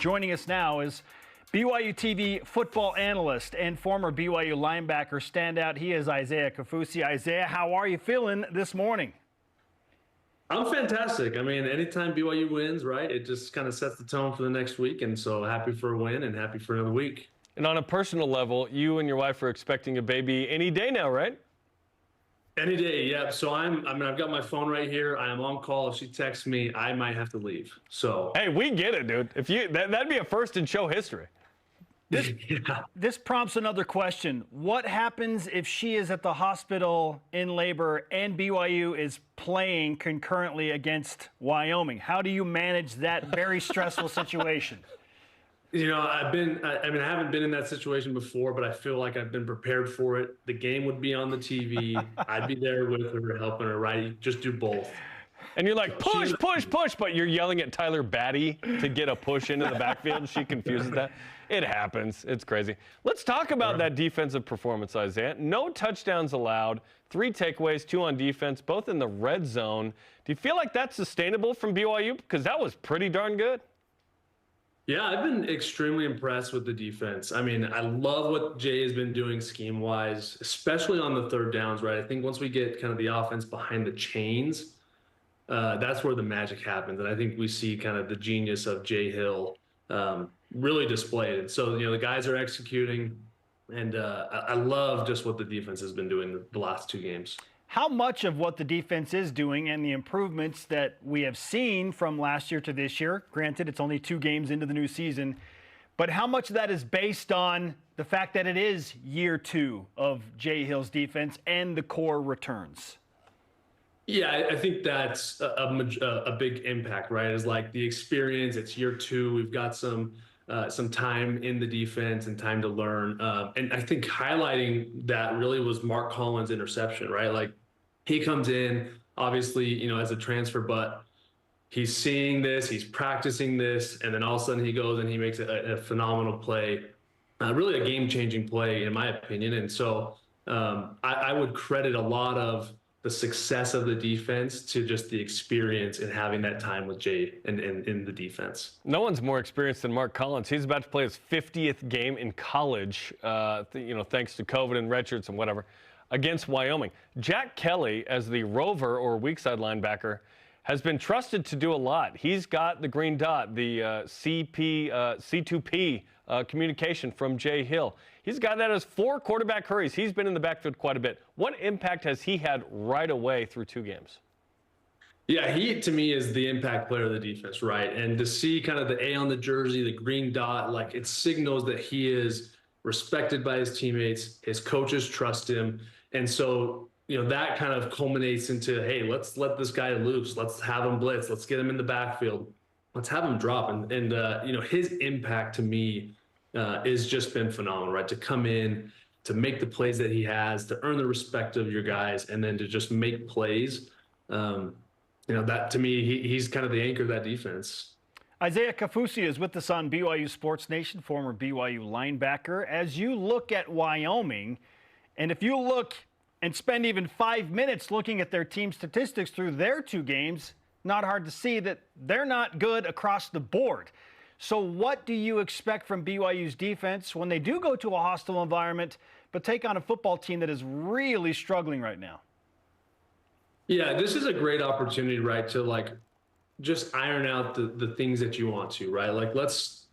Joining us now is BYUtv football analyst and former BYU linebacker standout. He is Isaiah Kaufusi. Isaiah, how are you feeling this morning? I'm fantastic. I mean, anytime BYU wins, right, it just kind of sets the tone for the next week. And so happy for a win and happy for another week. And on a personal level, you and your wife are expecting a baby any day now, right? Any day, yeah. So I've got my phone right here. I am on call. If she texts me, I might have to leave. So hey, we get it, dude. If you that'd be a first in show history. This prompts another question. What happens if she is at the hospital in labor and BYU is playing concurrently against Wyoming? How do you manage that very stressful situation? You know, I haven't been in that situation before, but I feel like I've been prepared for it. The game would be on the TV. I'd be there with her, helping her, right? Just do both. And you're like, push, push, push, but you're yelling at Tyler Batty to get a push into the backfield. She confuses that. It happens. It's crazy. Let's talk about that defensive performance, Isaiah. No touchdowns allowed, 3 takeaways, 2 on defense, both in the red zone. Do you feel like that's sustainable from BYU? Because that was pretty darn good. Yeah, I've been extremely impressed with the defense. I mean, I love what Jay has been doing scheme-wise, especially on the third downs, right? I think once we get kind of the offense behind the chains, that's where the magic happens. And I think we see kind of the genius of Jay Hill really displayed. And so, you know, the guys are executing, and I love just what the defense has been doing the last 2 games. How much of what the defense is doing and the improvements that we have seen from last year to this year, granted it's only 2 games into the new season, but how much of that is based on the fact that it is year 2 of Jay Hill's defense and the core returns? Yeah, I think that's a big impact, right? Is like the experience. It's year 2. We've got some time in the defense and time to learn. And I think highlighting that really was Mark Collins' interception, right? Like he comes in, obviously, you know, as a transfer, but he's seeing this, he's practicing this, and then all of a sudden he goes and he makes a phenomenal play, really a game-changing play, in my opinion. And so I would credit a lot of the success of the defense to just the experience and having that time with Jay and in the defense. No one's more experienced than Mark Collins. He's about to play his 50th game in college, you know, thanks to COVID and redshirts and whatever, against Wyoming. Jack Kelly, as the rover or weak side linebacker, has been trusted to do a lot. He's got the green dot, the C2P communication from Jay Hill. He's got that as 4 quarterback hurries. He's been in the backfield quite a bit. What impact has he had right away through 2 games? Yeah, he, to me, is the impact player of the defense, right? And to see kind of the A on the jersey, the green dot, like it signals that he is respected by his teammates. His coaches trust him. And so, you know, that kind of culminates into, hey, let's let this guy loose. Let's have him blitz. Let's get him in the backfield. Let's have him drop. And you know, his impact to me is just been phenomenal, right? To come in, to make the plays that he has, to earn the respect of your guys, and then to just make plays. You know, that to me, he's kind of the anchor of that defense. Isaiah Kaufusi is with us on BYU Sports Nation, former BYU linebacker. As you look at Wyoming, and if you look and spend even 5 minutes looking at their team statistics through their 2 games, not hard to see that they're not good across the board. So what do you expect from BYU's defense when they do go to a hostile environment but take on a football team that is really struggling right now? Yeah, this is a great opportunity, right, to like just iron out the things that you want to, right? Like let's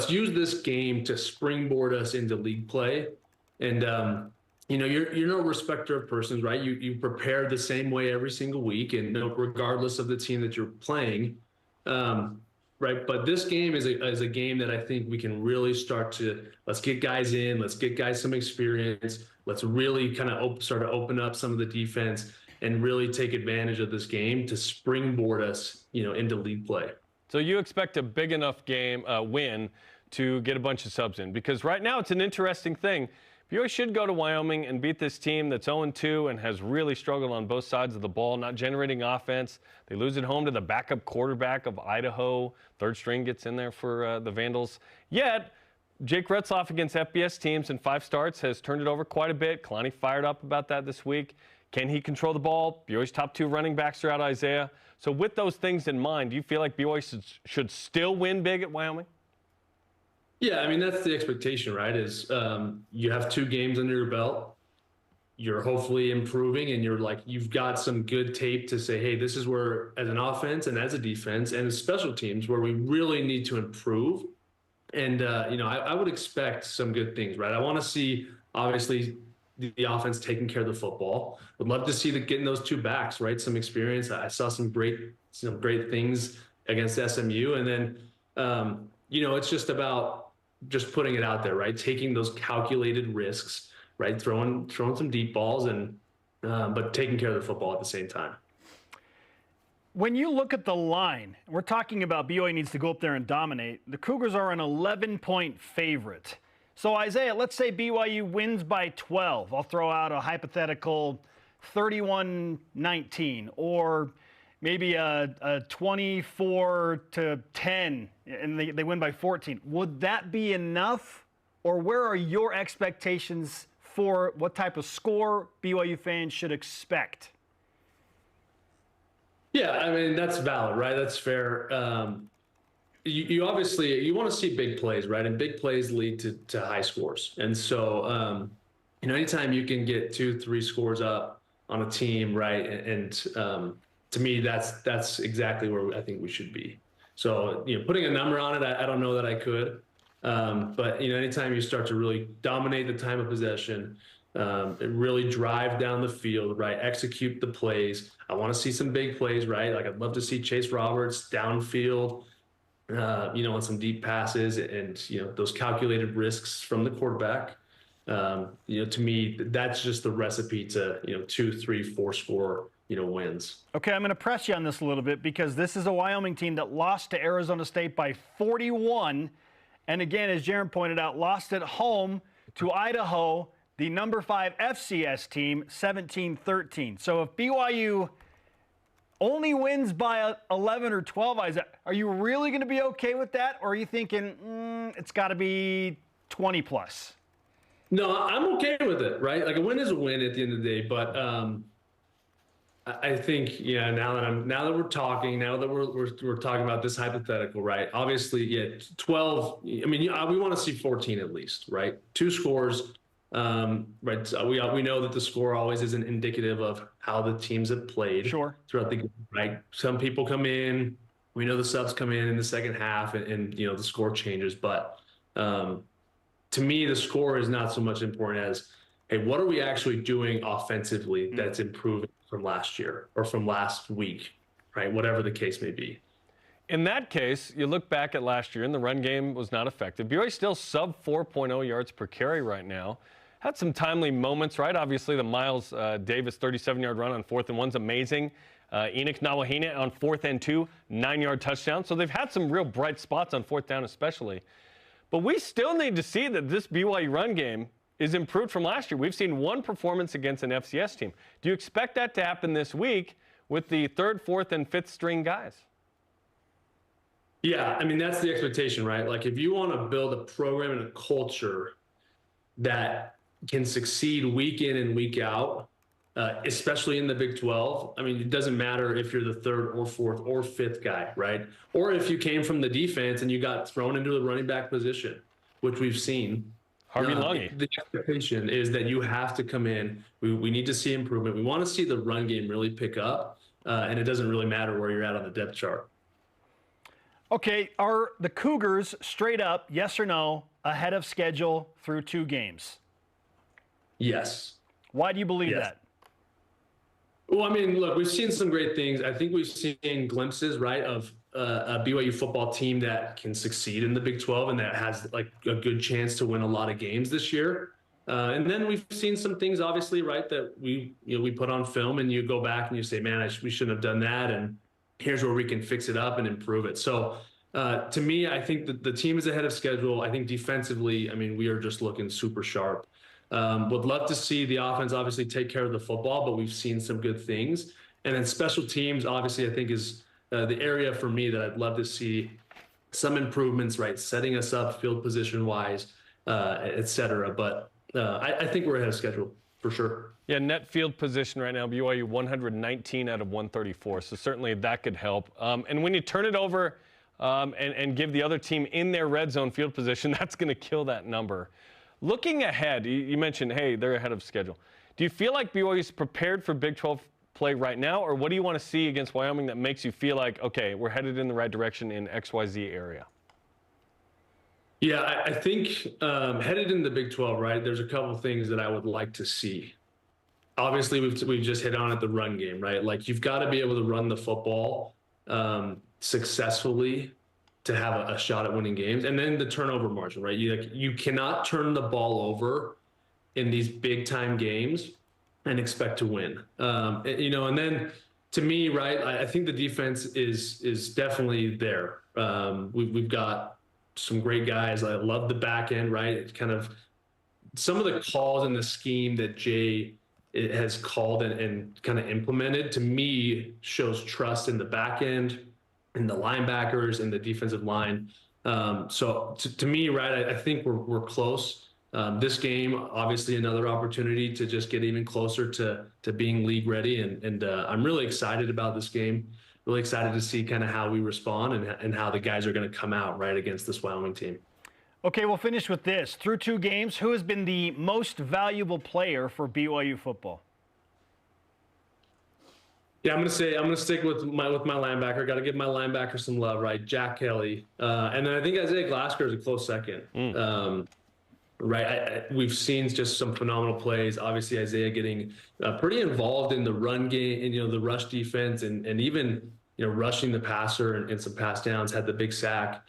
use this game to springboard us into league play. And you know, you're no respecter of persons, right? You prepare the same way every single week, and regardless of the team that you're playing. Right, but this game is a game that I think we can really start to, let's get guys in, let's get guys some experience, let's really kind of start to open up some of the defense and really take advantage of this game to springboard us, you know, into league play. So you expect a big enough game win to get a bunch of subs in, because right now it's an interesting thing. BYU should go to Wyoming and beat this team that's 0-2 and has really struggled on both sides of the ball, not generating offense. They lose at home to the backup quarterback of Idaho. 3rd string gets in there for the Vandals. Yet, Jake Retzloff against FBS teams in 5 starts has turned it over quite a bit. Kalani fired up about that this week. Can he control the ball? BYU's top 2 running backs are out, Isaiah. So with those things in mind, do you feel like BYU should still win big at Wyoming? Yeah, I mean, that's the expectation, right? Is you have 2 games under your belt. You're hopefully improving, and you've got some good tape to say, hey, this is where, as an offense and as a defense and as special teams, where we really need to improve. And I would expect some good things, right? I want to see, obviously, the offense taking care of the football. Would love to see getting those 2 backs, right? Some experience. I saw some great things against SMU, and then it's just about just putting it out there, right? Taking those calculated risks, right? Throwing some deep balls, and but taking care of the football at the same time. When you look at the line, we're talking about BYU needs to go up there and dominate. The Cougars are an 11-point favorite. So, Isaiah, let's say BYU wins by 12. I'll throw out a hypothetical 31-19 or maybe a 24-10, and they win by 14. Would that be enough? Or where are your expectations for what type of score BYU fans should expect? Yeah, I mean, that's valid, right? That's fair. You obviously want to see big plays, right? And big plays lead to high scores. And so, anytime you can get 2-3 scores up on a team, right? And to me, that's exactly where I think we should be. So, putting a number on it, I don't know that I could. But anytime you start to really dominate the time of possession, really drive down the field, right? Execute the plays. I want to see some big plays, right? Like, I'd love to see Chase Roberts downfield, on some deep passes, and those calculated risks from the quarterback. To me, that's just the recipe to 2, 3, 4 score wins. Okay, I'm going to press you on this a little bit, because this is a Wyoming team that lost to Arizona State by 41, and again, as Jarom pointed out, lost at home to Idaho, the number 5 FCS team, 17-13. So if BYU only wins by 11 or 12, Isaiah, are you really going to be okay with that? Or are you thinking it's got to be 20 plus? No, I'm okay with it, right? Like, a win is a win at the end of the day. But I think, now that we're talking about this hypothetical, right? Obviously, 12. I mean, we want to see 14 at least, right? 2 scores. Right. So we know that the score always isn't indicative of how the teams have played throughout the game, right? Some people come in, we know the subs come in the second half, and the score changes. But to me, the score is not so much important as, hey, what are we actually doing offensively that's improving from last year or from last week, right? Whatever the case may be. In that case, you look back at last year, and the run game was not effective. BYU still sub 4.0 yards per carry right now. Had some timely moments, right? Obviously, the Miles Davis 37-yard run on 4th and 1's amazing. Enoch Nawahine on 4th and 2, 9-yard touchdown. So they've had some real bright spots on 4th down especially. But we still need to see that this BYU run game is improved from last year. We've seen one performance against an FCS team. Do you expect that to happen this week with the 3rd, 4th, and 5th string guys? Yeah, I mean, that's the expectation, right? Like, if you want to build a program and a culture that can succeed week in and week out, especially in the Big 12. I mean, it doesn't matter if you're the 3rd or 4th or 5th guy, right? Or if you came from the defense and you got thrown into the running back position, which we've seen. Harvey Lungy. The expectation is that you have to come in. We need to see improvement. We want to see the run game really pick up, and it doesn't really matter where you're at on the depth chart. Okay, are the Cougars straight up, yes or no, ahead of schedule through 2 games? Yes. Why do you believe that? Well, I mean, look, we've seen some great things. I think we've seen glimpses, right, of a BYU football team that can succeed in the Big 12 and that has like a good chance to win a lot of games this year. And then we've seen some things, obviously, right, that we put on film, and you go back and you say, man, we shouldn't have done that, and here's where we can fix it up and improve it. So to me, I think that the team is ahead of schedule. I think defensively, I mean, we are just looking super sharp. Would love to see the offense obviously take care of the football, but we've seen some good things. And then special teams, obviously, I think is the area for me that I'd love to see some improvements, right? Setting us up field position wise, et cetera. But I think we're ahead of schedule for sure. Yeah, net field position right now, BYU 119 out of 134. So certainly that could help. And when you turn it over and give the other team in their red zone field position, that's going to kill that number. Looking ahead, you mentioned, hey, they're ahead of schedule. Do you feel like BYU is prepared for Big 12 play right now, or what do you want to see against Wyoming that makes you feel like, okay, we're headed in the right direction in XYZ area? Yeah, I think headed into the Big 12, right, there's a couple of things that I would like to see. Obviously, we've just hit on it, the run game, right? Like, you've got to be able to run the football successfully to have a shot at winning games. And then the turnover margin, right? You cannot turn the ball over in these big time games and expect to win. And then to me, right, I think the defense is definitely there. We've got some great guys. I love the back end, right? It's kind of some of the calls in the scheme that Jay has called and kind of implemented, to me, shows trust in the back end, in the linebackers, and the defensive line. So to me, right, I think we're close. This game, obviously, another opportunity to just get even closer to being league ready. And I'm really excited about this game. Really excited to see kind of how we respond and how the guys are going to come out right against this Wyoming team. Okay, we'll finish with this. Through 2 games, who has been the most valuable player for BYU football? Yeah, I'm gonna stick with my linebacker. Got to give my linebacker some love, right? Jack Kelly, and then I think Isaiah Glasgow is a close second. Right, we've seen just some phenomenal plays. Obviously, Isaiah getting pretty involved in the run game and the rush defense, and even rushing the passer and some pass downs. Had the big sack.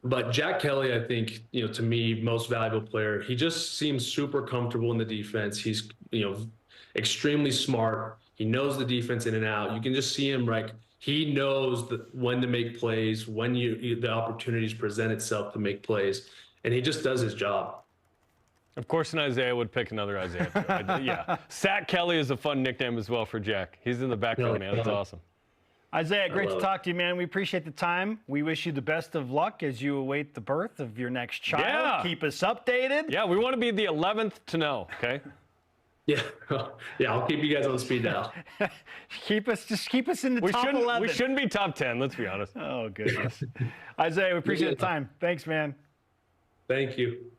But Jack Kelly, I think, to me, most valuable player. He just seems super comfortable in the defense. He's extremely smart. He knows the defense in and out. You can just see him, like, he knows when to make plays, when the opportunities present itself to make plays, and he just does his job. Of course, an Isaiah would pick another Isaiah, too. Yeah. Sack Kelly is a fun nickname as well for Jack. He's in the background, man. That's awesome. Isaiah, great to talk to you, man. We appreciate the time. We wish you the best of luck as you await the birth of your next child. Yeah. Keep us updated. Yeah, we want to be the 11th to know, okay? Yeah, I'll keep you guys on speed dial. keep us in the top 11. We shouldn't be top 10, let's be honest. Oh, goodness. Isaiah, we appreciate the time. Thanks, man. Thank you.